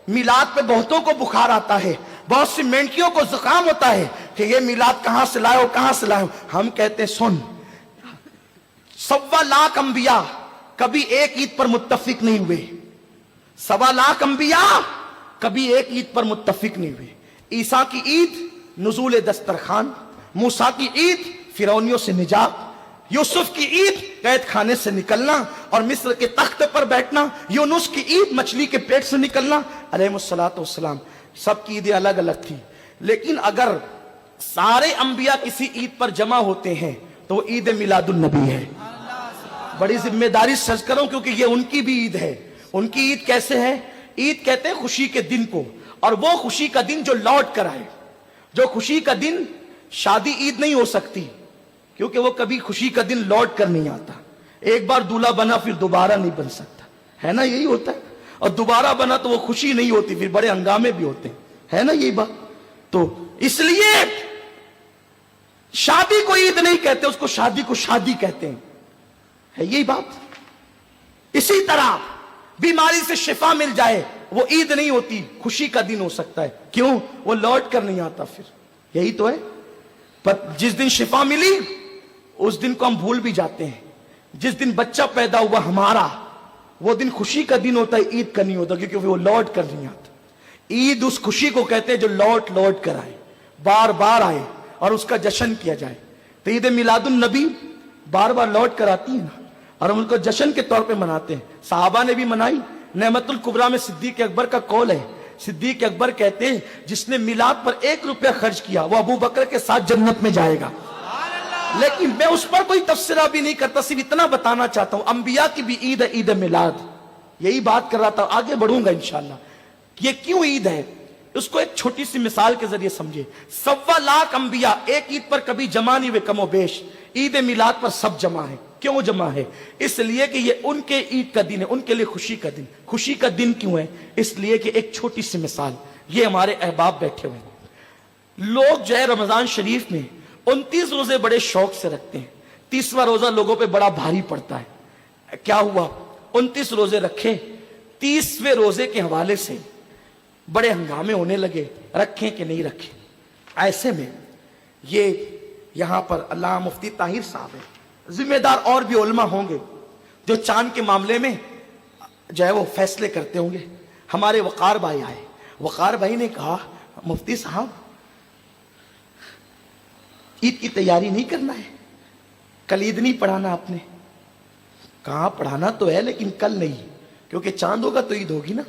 میلاد پہ بہتوں کو بخار آتا ہے، بہت سی مینکیوں کو زکام ہوتا ہے کہ یہ میلاد کہاں سے لائے ہو، کہاں سے لائے ہو. ہم کہتے ہیں سن، 1.25 انبیاء کبھی ایک عید پر متفق نہیں ہوئے. 1.25 انبیاء کبھی ایک عید پر متفق نہیں ہوئے. عیسیٰ کی عید نزول دسترخوان، موسیٰ کی عید فرعونیوں سے نجات، یوسف کی عید قید خانے سے نکلنا اور مصر کے تخت پر بیٹھنا، یونس کی عید مچھلی کے پیٹ سے نکلنا، علیہ الصلوۃ والسلام. سب کی عیدیں الگ الگ تھی، لیکن اگر سارے انبیاء کسی عید پر جمع ہوتے ہیں تو وہ عید میلاد النبی ہے. بڑی ذمہ داری سے کروں کیونکہ یہ ان کی بھی عید ہے. ان کی عید کیسے ہے؟ عید کہتے ہیں خوشی کے دن کو، اور وہ خوشی کا دن جو لوٹ کر آئے. جو خوشی کا دن، شادی عید نہیں ہو سکتی کیونکہ وہ کبھی خوشی کا دن لوٹ کر نہیں آتا. ایک بار دولہا بنا پھر دوبارہ نہیں بن سکتا، ہے نا؟ یہی ہوتا ہے. اور دوبارہ بنا تو وہ خوشی نہیں ہوتی، پھر بڑے ہنگامے بھی ہوتے ہیں، ہے نا یہی بات؟ تو اس لیے شادی کو عید نہیں کہتے، اس کو شادی کو شادی کہتے ہیں، ہے یہی بات. اسی طرح بیماری سے شفا مل جائے وہ عید نہیں ہوتی، خوشی کا دن ہو سکتا ہے. کیوں؟ وہ لوٹ کر نہیں آتا. پھر یہی تو ہے. پر جس دن شفا ملی اس دن کو ہم بھول بھی جاتے ہیں. جس دن بچہ پیدا ہوا ہمارا، وہ دن خوشی کا دن ہوتا ہے، عید کا نہیں ہوتا، کیونکہ وہ لوٹ کر نہیں آتا. عید اس خوشی کو کہتے ہیں جو لوٹ لوٹ کر آئے، بار بار آئے اور اس کا جشن کیا جائے. تو عید میلاد النبی بار بار لوٹ کر آتی ہے نا، اور ہم ان کو جشن کے طور پہ مناتے ہیں. صحابہ نے بھی منائی. نعمت الکبریٰ میں صدیق اکبر کا قول ہے. صدیق اکبر کہتے ہیں جس نے میلاد پر 1 روپیہ خرچ کیا وہ ابو بکر کے ساتھ جنت میں جائے گا. لیکن میں اس پر کوئی تفسیرہ بھی نہیں کرتا، صرف اتنا بتانا چاہتا ہوں انبیاء کی بھی عید ہے، عید میلاد. یہی بات کر رہا تھا، آگے بڑھوں گا انشاءاللہ. یہ کیوں عید ہے اس کو ایک چھوٹی سی مثال کے ذریعے سمجھے. 1.25 انبیاء ایک عید پر کبھی جمع نہیں ہوئے کم و بیش. عید میلاد پر سب جمع ہے. کیوں جمع ہے؟ اس لیے کہ یہ ان کے عید کا دن ہے، ان کے لیے خوشی کا دن. خوشی کا دن کیوں ہے؟ اس لیے کہ ایک چھوٹی سی مثال. یہ ہمارے احباب بیٹھے ہوئے ہیں، لوگ جو ہے رمضان شریف میں 29 روزے بڑے شوق سے رکھتے ہیں. 30واں روزہ لوگوں پہ بڑا بھاری پڑتا ہے. کیا ہوا؟ 29 روزے رکھے، 30ویں روزے کے حوالے سے بڑے ہنگامے ہونے لگے، رکھیں کہ نہیں رکھیں. ایسے میں یہ یہاں پر علامہ مفتی طاہر صاحب ہیں، ذمہ دار اور بھی علماء ہوں گے جو چاند کے معاملے میں جو ہے وہ فیصلے کرتے ہوں گے. ہمارے وقار بھائی آئے. وقار بھائی نے کہا مفتی صاحب عید کی تیاری نہیں کرنا ہے؟ کل عید نہیں پڑھانا آپ نے؟ کہاں پڑھانا تو ہے لیکن کل نہیں، کیونکہ چاند ہوگا تو عید ہوگی نا.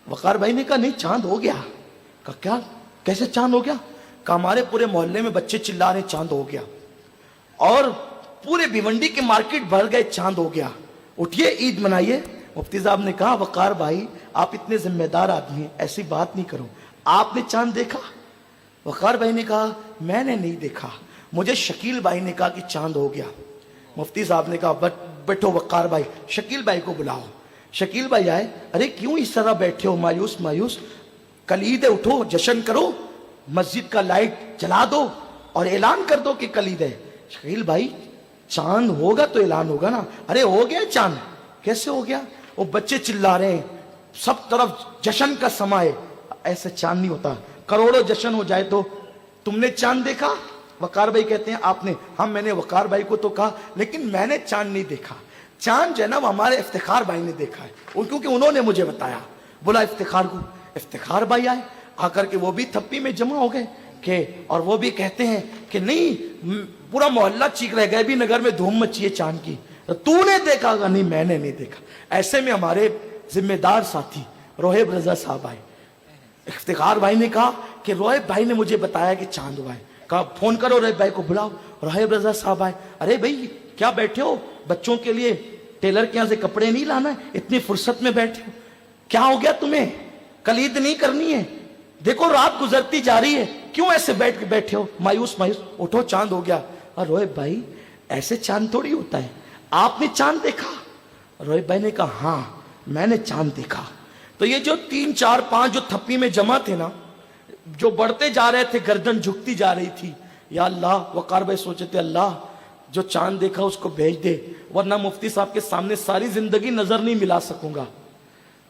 وقار بھائی نے کہا نہیں چاند ہو گیا. کہا کیا؟ کیسے چاند ہو گیا؟ کہا ہمارے پورے محلے میں بچے چلا رہے چاند ہو گیا، اور پورے بھیونڈی کے مارکیٹ بھر گئے چاند ہو گیا، اٹھیے عید منائیے. مفتی صاحب نے کہا وقار بھائی آپ اتنے ذمہ دار آدمی ہیں، ایسی بات نہیں کرو. آپ نے چاند دیکھا؟ وقار بھائی نے کہا میں نے نہیں دیکھا، مجھے شکیل بھائی نے کہا کہ چاند ہو گیا. مفتی صاحب نے کہا بیٹھو وقار بھائی، شکیل بھائی کو بلاؤ. شکیل بھائی آئے. ارے کیوں اس طرح بیٹھے ہو مایوس مایوس؟ کل عید ہے، اٹھو جشن کرو، مسجد کا لائٹ جلا دو اور اعلان کر دو کہ کل عید ہے. شکیل بھائی چاند ہوگا تو اعلان ہوگا نا. ارے ہو گیا چاند. کیسے ہو گیا؟ وہ بچے چلا رہے ہیں، سب طرف جشن کا سما ہے. ایسے چاند نہیں ہوتا، کروڑوں جشن ہو جائے تو. تم نے چاند دیکھا؟ وقار بھائی کہتے ہیں آپ نے؟ ہاں میں نے وقار بھائی کو تو کہا لیکن میں نے چاند نہیں دیکھا. چاند جو ہے نا وہ ہمارے افتخار بھائی نے دیکھا ہے، کیونکہ انہوں نے مجھے بتایا. بولا افتخار کو. افتخار بھائی آئے، آ کر کے وہ بھی تھپی میں جمع ہو گئے کہ، اور وہ بھی کہتے ہیں کہ نہیں پورا محلہ چیخ رہے گئے بھی نگر میں دھوم مچی ہے چاند کی. تو نے دیکھا گا؟ نہیں میں نے نہیں دیکھا. ایسے میں ہمارے ذمہ دار ساتھی روہیب رضا صاحب آئے. افتخار بھائی نے کہا کہ روہیب بھائی نے مجھے بتایا کہ چاند ہوا ہے. کہا فون کرو روہیب بھائی کو بلاؤ. روہیب رضا صاحب آئے. ارے بھائی کیا بیٹھے ہو؟ بچوں کے لیے ٹیلر کے یہاں سے کپڑے نہیں لانا ہے؟ اتنی فرصت میں بیٹھے ہو، کیا ہو گیا تمہیں؟ کل عید نہیں کرنی ہے؟ دیکھو رات گزرتی جا رہی ہے، کیوں ایسے بیٹھ کے بیٹھے ہو مایوس مایوس؟ اٹھو چاند ہو گیا. اور روہیب بھائی ایسے چاند تھوڑی ہوتا ہے، آپ نے چاند دیکھا؟ روہیب بھائی نے کہا ہاں میں نے چاند دیکھا. تو یہ جو 3 4 5 جو تھپی میں جمع تھے نا، جو بڑھتے جا رہے تھے، گردن جھکتی جا رہی تھی. یا اللہ، وقار بھائی سوچے تھے اللہ جو چاند دیکھا اس کو بھیج دے، ورنہ مفتی صاحب کے سامنے ساری زندگی نظر نہیں ملا سکوں گا.